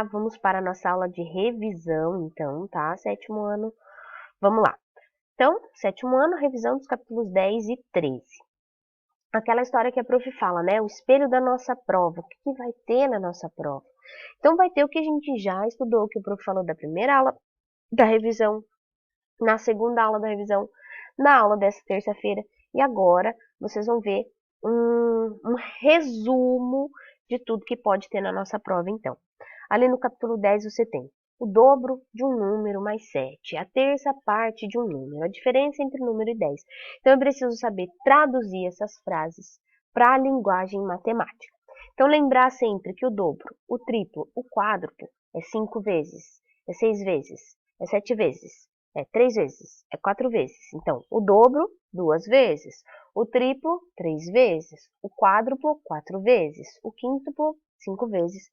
lá, vamos para a nossa aula de revisão, então, tá? Sétimo ano, vamos lá. Então, sétimo ano, revisão dos capítulos 10 e 13. Aquela história que a prof fala, né? O espelho da nossa prova, o que vai ter na nossa prova? Então, vai ter o que a gente já estudou, que o prof falou da primeira aula da revisão, na segunda aula da revisão, na aula dessa terça-feira, e agora vocês vão ver um resumo de tudo que pode ter na nossa prova, então. Ali no capítulo 10 você tem o dobro de um número mais 7, a terça parte de um número, a diferença entre número e 10. Então eu preciso saber traduzir essas frases para a linguagem matemática. Então lembrar sempre que o dobro, o triplo, o quádruplo é 5 vezes, é 6 vezes, é 7 vezes, é 3 vezes, é 4 vezes. Então, o dobro, 2 vezes. O triplo, 3 vezes. O quádruplo, 4 vezes. O quíntuplo, 5 vezes.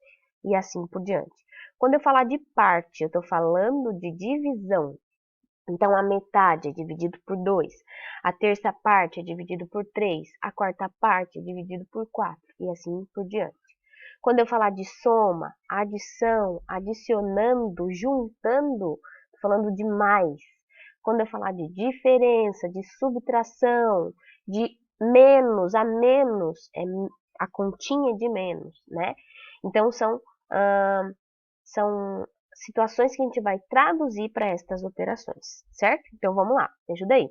E assim por diante. Quando eu falar de parte, eu estou falando de divisão. Então, a metade é dividido por 2. A terça parte é dividido por 3. A quarta parte é dividido por 4. E assim por diante. Quando eu falar de soma, adição, adicionando, juntando, estou falando de mais. Quando eu falar de diferença, de subtração, de menos, a menos, é a continha de menos, né? Então, são situações que a gente vai traduzir para estas operações, certo? Então, vamos lá, me ajuda aí.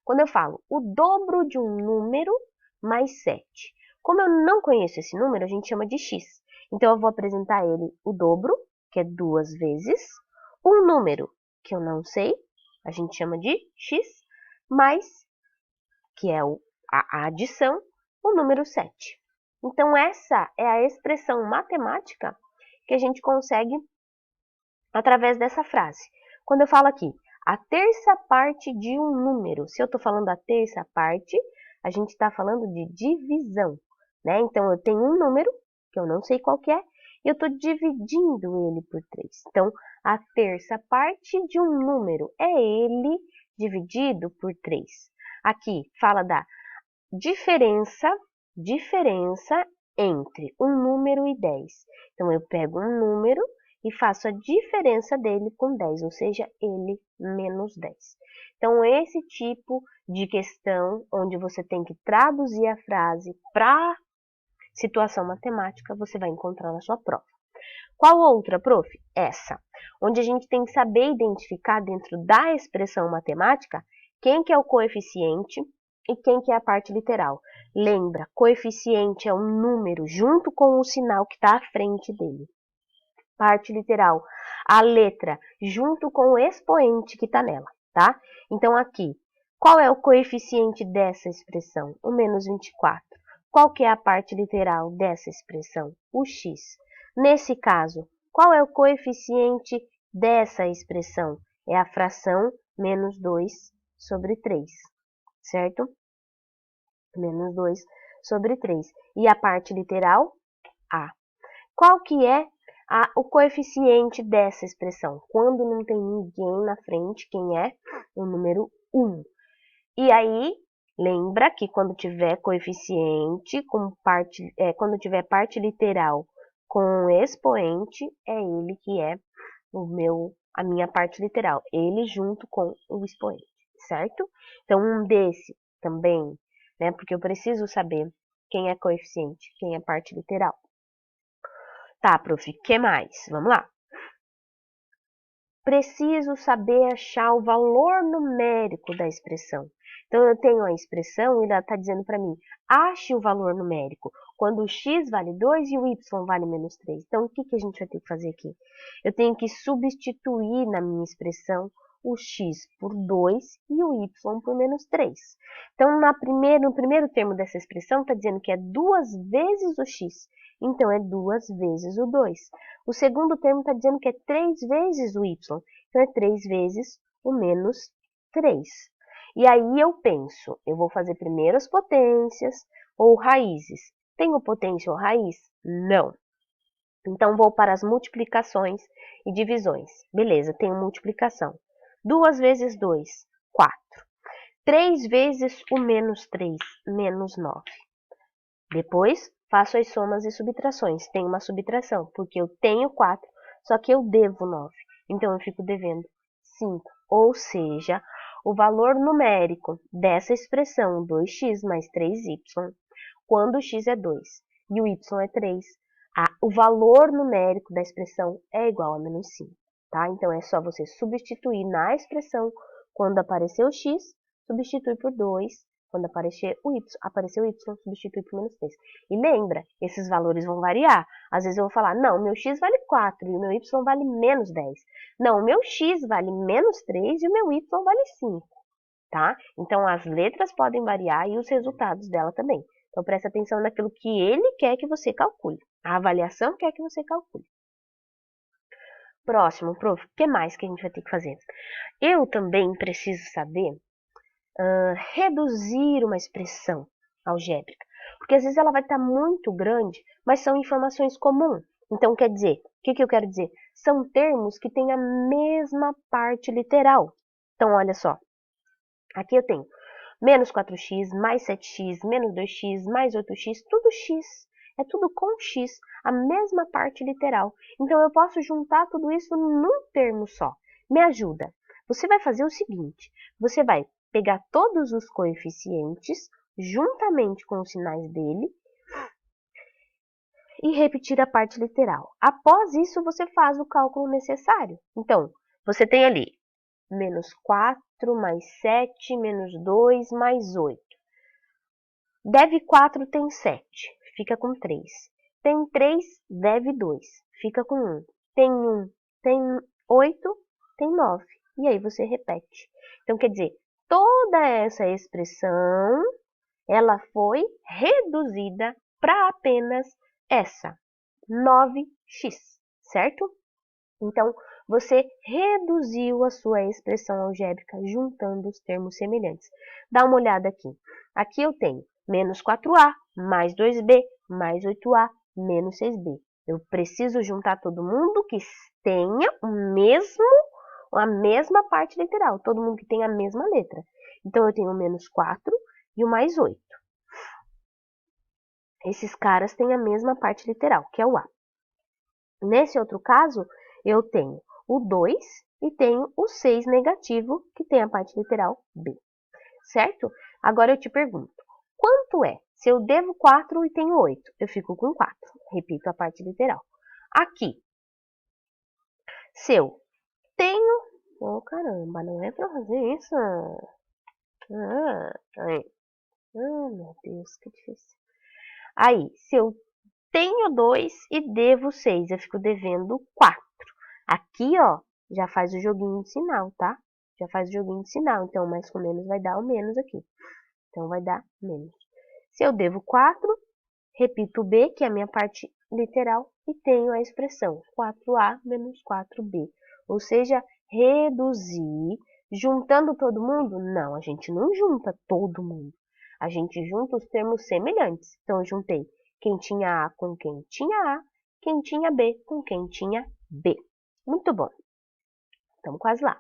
Quando eu falo o dobro de um número mais 7. Como eu não conheço esse número, a gente chama de x. Então, eu vou apresentar ele o dobro, que é 2 vezes, um número que eu não sei, a gente chama de x, mais, que é a adição, o número 7. Então, essa é a expressão matemática que a gente consegue através dessa frase. Quando eu falo aqui, a terça parte de um número, se eu estou falando a terça parte, a gente está falando de divisão, né? Então, eu tenho um número, que eu não sei qual que é, e eu estou dividindo ele por 3. Então, a terça parte de um número é ele dividido por 3. Aqui fala da diferença entre um número e 10. Então, eu pego um número e faço a diferença dele com 10, ou seja, ele menos 10. Então, esse tipo de questão, onde você tem que traduzir a frase para situação matemática, você vai encontrar na sua prova. Qual outra, prof? Essa, onde a gente tem que saber identificar dentro da expressão matemática quem que é o coeficiente e quem que é a parte literal. Lembra, coeficiente é um número junto com o sinal que está à frente dele. Parte literal, a letra junto com o expoente que está nela, tá? Então, aqui, qual é o coeficiente dessa expressão? O menos 24. Qual que é a parte literal dessa expressão? O x. Nesse caso, qual é o coeficiente dessa expressão? É a fração menos 2 sobre 3, certo? Menos 2 sobre 3. E a parte literal? A. Qual que é o coeficiente dessa expressão? Quando não tem ninguém na frente, quem é? O número 1. E aí, lembra que quando tiver coeficiente, quando tiver parte literal com expoente, é ele que é a minha parte literal. Ele junto com o expoente, certo? Então, um desse também, né? Porque eu preciso saber quem é coeficiente, quem é parte literal. Tá, prof, o que mais? Vamos lá. Preciso saber achar o valor numérico da expressão. Então, eu tenho a expressão e ela está dizendo para mim, ache o valor numérico, quando o x vale 2 e o y vale menos 3. Então, o que a gente vai ter que fazer aqui? Eu tenho que substituir na minha expressão o x por 2 e o y por menos 3. Então, no primeiro termo dessa expressão, está dizendo que é 2 vezes o x. Então, é 2 vezes o 2. O segundo termo está dizendo que é 3 vezes o y. Então, é 3 vezes o menos 3. E aí eu penso, eu vou fazer primeiro as potências ou raízes. Tenho potência ou raiz? Não. Então, vou para as multiplicações e divisões. Beleza, tenho multiplicação. 2 vezes 2, 4. 3 vezes o menos 3, menos 9. Depois, faço as somas e subtrações. Tenho uma subtração, porque eu tenho 4 só que eu devo 9. Então, eu fico devendo 5. Ou seja, o valor numérico dessa expressão 2x mais 3y, quando o x é 2 e o y é 3, o valor numérico da expressão é igual a menos 5. Tá? Então, é só você substituir na expressão, quando aparecer o x, substitui por 2, quando aparecer o y, substitui por menos 3. E lembra, esses valores vão variar. Às vezes eu vou falar, não, meu x vale 4 e o meu y vale menos 10. Não, o meu x vale menos 3 e o meu y vale 5. Tá? Então, as letras podem variar e os resultados dela também. Então, preste atenção naquilo que ele quer que você calcule. A avaliação quer que você calcule. Próximo, prof, o que mais que a gente vai ter que fazer? Eu também preciso saber reduzir uma expressão algébrica. Porque às vezes ela vai estar muito grande, mas são informações comuns. Então, quer dizer, o que eu quero dizer? São termos que têm a mesma parte literal. Então, olha só. Aqui eu tenho menos 4x, mais 7x, menos 2x, mais 8x, tudo x. É tudo com x, a mesma parte literal. Então, eu posso juntar tudo isso num termo só. Me ajuda. Você vai fazer o seguinte, você vai pegar todos os coeficientes, juntamente com os sinais dele, e repetir a parte literal. Após isso, você faz o cálculo necessário. Então, você tem ali menos 4, mais 7, menos 2, mais 8. Deve 4 tem 7, fica com 3. Tem 3, deve 2, fica com 1. Tem 1, tem 8, tem 9. E aí você repete. Então, quer dizer, toda essa expressão, ela foi reduzida para apenas essa, 9x, certo? Então, você reduziu a sua expressão algébrica juntando os termos semelhantes. Dá uma olhada aqui. Aqui eu tenho menos 4a, mais 2b, mais 8a, menos 6b. Eu preciso juntar todo mundo que tenha a mesma parte literal, todo mundo que tenha a mesma letra. Então, eu tenho o menos 4 e o mais 8. Esses caras têm a mesma parte literal, que é o a. Nesse outro caso, eu tenho o 2 e tenho o 6 negativo, que tem a parte literal b. Certo? Agora eu te pergunto, quanto é? Se eu devo 4 e tenho 8, eu fico com 4. Repito a parte literal. Aqui, se eu tenho... Oh, caramba, não é pra fazer isso. Meu Deus, que difícil. Aí, se eu tenho 2 e devo 6, eu fico devendo 4. Aqui, ó, já faz o joguinho de sinal, tá? Já faz o joguinho de sinal. Então, mais com menos vai dar o menos aqui. Então, vai dar menos. Se eu devo 4, repito o b, que é a minha parte literal, e tenho a expressão 4a menos 4b. Ou seja, reduzir, juntando todo mundo? Não, a gente não junta todo mundo. A gente junta os termos semelhantes. Então, eu juntei quem tinha a com quem tinha a, quem tinha b com quem tinha b. Muito bom. Estamos quase lá.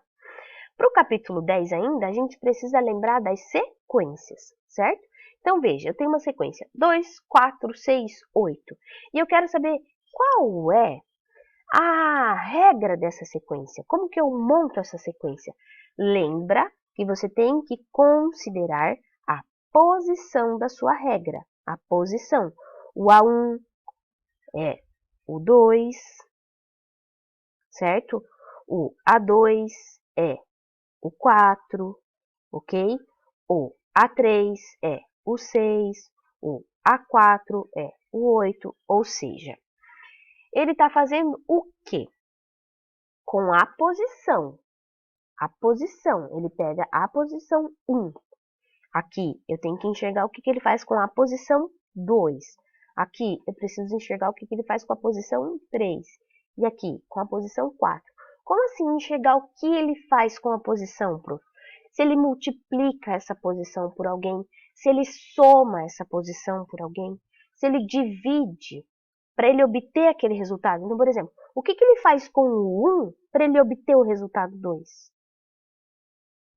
Para o capítulo 10 ainda, a gente precisa lembrar das sequências, certo? Então, veja, eu tenho uma sequência 2, 4, 6, 8. E eu quero saber qual é a regra dessa sequência. Como que eu monto essa sequência? Lembra que você tem que considerar a posição da sua regra. A posição. O A1 é o 2, certo? O A2 é o 4, ok? O A3 é o 6, o A4 é o 8, ou seja, ele está fazendo o quê? Com a posição. A posição, ele pega a posição 1. Aqui, eu tenho que enxergar o que ele faz com a posição 2. Aqui, eu preciso enxergar o que ele faz com a posição 3. E aqui, com a posição 4. Como assim enxergar o que ele faz com a posição, prof? Se ele multiplica essa posição por alguém, se ele soma essa posição por alguém, se ele divide para ele obter aquele resultado. Então, por exemplo, o que ele faz com o 1 para ele obter o resultado 2?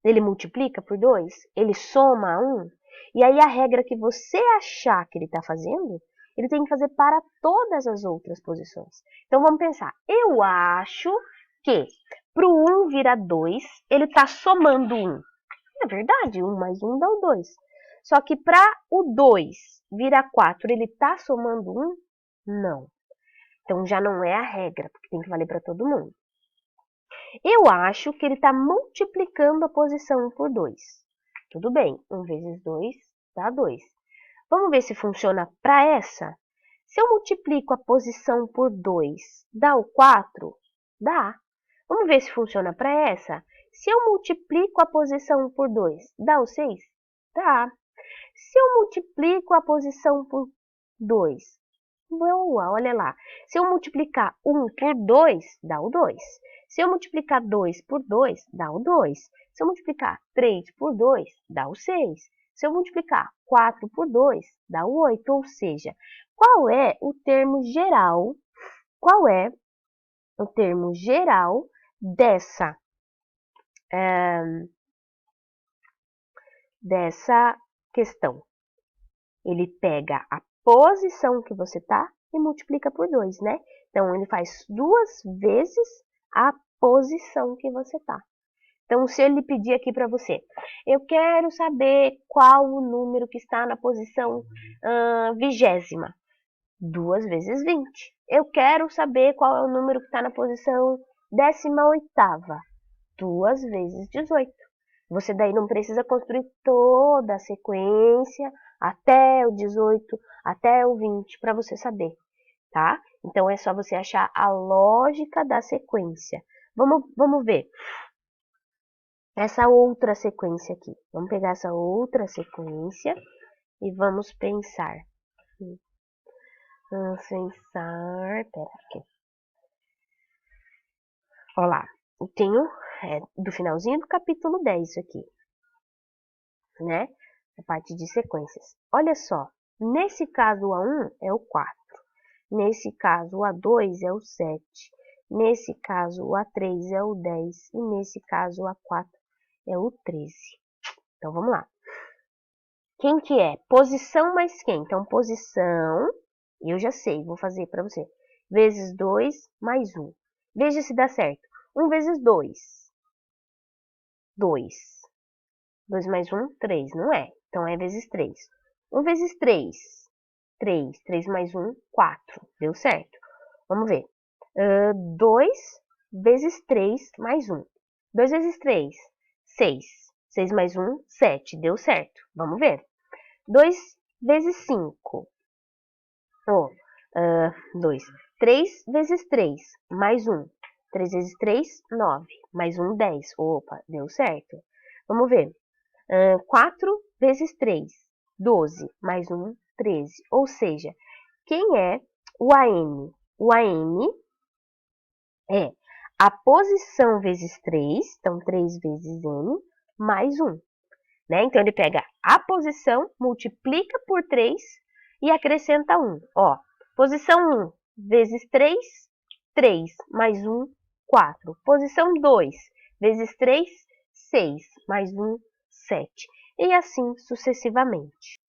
Ele multiplica por 2, ele soma 1, e aí a regra que você achar que ele está fazendo, ele tem que fazer para todas as outras posições. Então, vamos pensar. Eu acho que para o 1 virar 2, ele está somando 1. É verdade, 1 mais 1 dá o 2. Só que para o 2 virar 4, ele está somando 1? Não. Então, já não é a regra, porque tem que valer para todo mundo. Eu acho que ele está multiplicando a posição 1 por 2. Tudo bem, 1 vezes 2 dá 2. Vamos ver se funciona para essa? Se eu multiplico a posição por 2, dá o 4? Dá. Vamos ver se funciona para essa? Se eu multiplico a posição por 2, dá o 6? Dá. Se eu multiplico a posição por 2, boa, olha lá. Se eu multiplicar 1 por 2, dá o 2. Se eu multiplicar 2 por 2, dá o 2. Se eu multiplicar 3 por 2, dá o 6. Se eu multiplicar 4 por 2, dá o 8. Ou seja, qual é o termo geral? Qual é o termo geral dessa questão? Ele pega a posição que você está e multiplica por 2, né? Então, ele faz 2 vezes a posição que você está. Então, se ele pedir aqui para você, eu quero saber qual o número que está na posição 20ª. 2 vezes 20. Eu quero saber qual é o número que está na posição 18ª. 2 vezes 18. Você daí não precisa construir toda a sequência até o 18, até o 20, para você saber, tá? Então, é só você achar a lógica da sequência. Vamos ver essa outra sequência aqui. Vamos pegar essa outra sequência e vamos pensar. Pera aqui. Olha lá, eu tenho do finalzinho do capítulo 10 isso aqui, né? A parte de sequências. Olha só, nesse caso o A1 é o 4, nesse caso o A2 é o 7, nesse caso o A3 é o 10 e nesse caso o A4 é o 13. Então, vamos lá. Quem que é? Posição mais quem? Então, posição, eu já sei, vou fazer para você. Vezes 2 mais 1. Veja se dá certo. 1 vezes 2. 2. 2 mais 1, 3, não é? Então, é vezes 3. 1 vezes 3. 3. 3 mais 1, 4. Deu certo. Vamos ver. 2 vezes 3 mais 1. 2 vezes 3, 6. 6 mais 1, 7. Deu certo. Vamos ver. 2 vezes 5. 2. 3 vezes 3, mais 1. 3 vezes 3, 9. Mais 1, 10. Opa, deu certo. Vamos ver. 4 vezes 3, 12. Mais 1, 13. Ou seja, quem é o AM? O AM é a posição vezes 3, então 3 vezes N, mais 1. Né? Então, ele pega a posição, multiplica por 3 e acrescenta 1. Ó, posição 1 vezes 3, 3, mais 1, 4. Posição 2 vezes 3, 6, mais 1, 7. E assim sucessivamente.